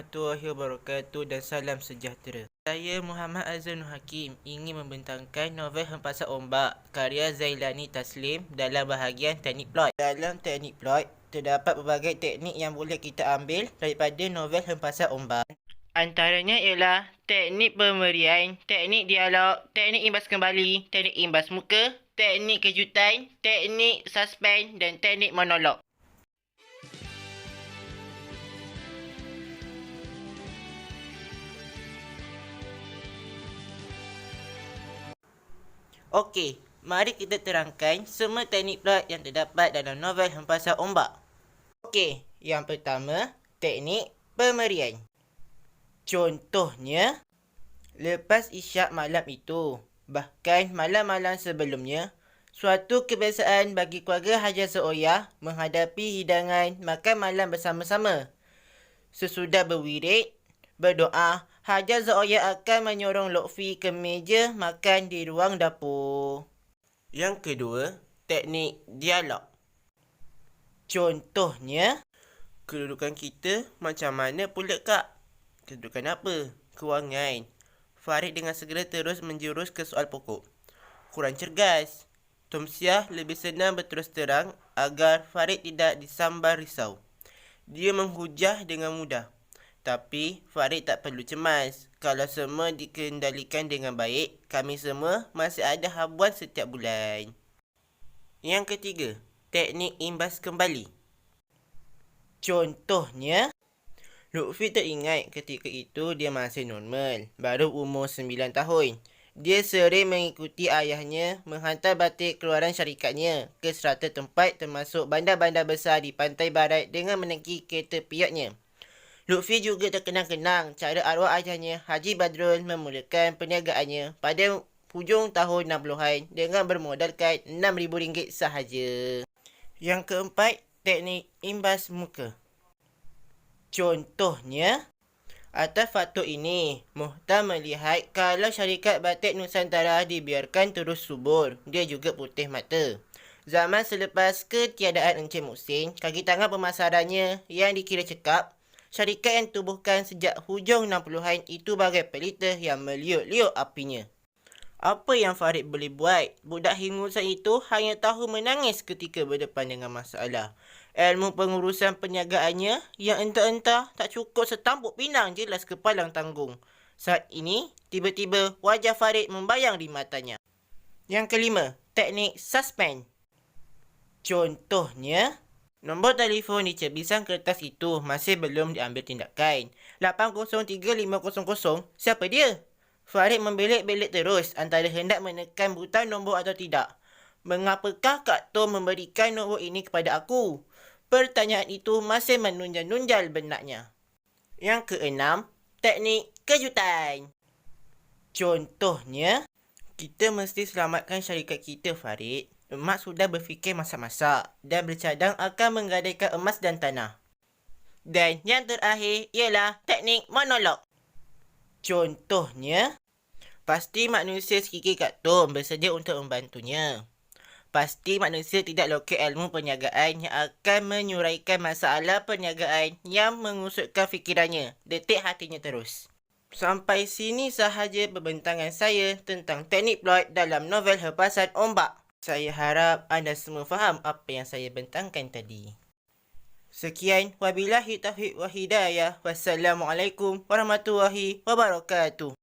warahmatullahi wabarakatuh dan salam sejahtera. Saya Muhammad Azanul Hakim ingin membentangkan novel Hempasan Ombak karya Zailani Taslim dalam bahagian teknik plot. Dalam teknik plot, terdapat berbagai teknik yang boleh kita ambil daripada novel Hempasan Ombak. Antaranya ialah teknik pemberian, teknik dialog, teknik imbas kembali, teknik imbas muka, teknik kejutan, teknik suspens dan teknik monolog. Okey, mari kita terangkan semua teknik plot yang terdapat dalam novel Hempasan Ombak. Okey, yang pertama, teknik pemberian. Contohnya, lepas isyak malam itu, bahkan malam-malam sebelumnya, suatu kebiasaan bagi keluarga Hajar Seoyah menghadapi hidangan makan malam bersama-sama. Sesudah berwirid, berdoa, Hajar Seoyah akan menyorong Lutfi ke meja makan di ruang dapur. Yang kedua, teknik dialog. Contohnya, kedudukan kita macam mana pula kak? Kedudukan apa? Kewangan. Farid dengan segera terus menjurus ke soal pokok. Kurang cergas. Tomsiah lebih senang berterus terang agar Farid tidak disambar risau. Dia menghujah dengan mudah. Tapi Farid tak perlu cemas. Kalau semua dikendalikan dengan baik, kami semua masih ada habuan setiap bulan. Yang ketiga, teknik imbas kembali. Contohnya, Lutfi teringat ketika itu dia masih normal, baru umur 9 tahun. Dia sering mengikuti ayahnya menghantar batik keluaran syarikatnya ke serata tempat termasuk bandar-bandar besar di pantai barat dengan menaiki kereta piatnya. Lutfi juga terkenang-kenang cara arwah ayahnya Haji Badrul memulakan perniagaannya pada hujung tahun 60-an dengan bermodalkan RM6,000 sahaja. Yang keempat, teknik imbas muka. Contohnya, atas faktor ini, Muhtar melihat kalau syarikat batik Nusantara dibiarkan terus subur, dia juga putih mata. Zaman selepas ketiadaan Encik Muhsin, kaki tangan pemasarannya yang dikira cekap, syarikat yang tubuhkan sejak hujung 60-an itu bagai pelita yang meliuk-liuk apinya. Apa yang Farid boleh buat? Budak hingusan itu hanya tahu menangis ketika berdepan dengan masalah. Ilmu pengurusan perniagaannya yang entah-entah tak cukup setampuk pinang jelas kepalang tanggung. Saat ini, tiba-tiba wajah Farid membayang di matanya. Yang kelima, teknik suspens. Contohnya, nombor telefon di cebisan kertas itu masih belum diambil tindakan. 803500, siapa dia? Farid membelik-belik terus antara hendak menekan butang nombor atau tidak. Mengapakah Kak Tom memberikan nombor ini kepada aku? Pertanyaan itu masih menunjal-nunjal benaknya. Yang keenam, teknik kejutan. Contohnya, kita mesti selamatkan syarikat kita, Farid. Emak sudah berfikir masak-masak dan bercadang akan menggadaikan emas dan tanah. Dan yang terakhir ialah teknik monolog. Contohnya, pasti manusia sekikir Kak Tom bersedia untuk membantunya. Pasti manusia tidak lokek ilmu perniagaan yang akan menyuraikan masalah perniagaan yang mengusutkan fikirannya. Detik hatinya terus. Sampai sini sahaja perbentangan saya tentang teknik plot dalam novel Hempasan Ombak. Saya harap anda semua faham apa yang saya bentangkan tadi. Sekian, wabillahi taufiq wa hidayah. Wassalamualaikum warahmatullahi wabarakatuh.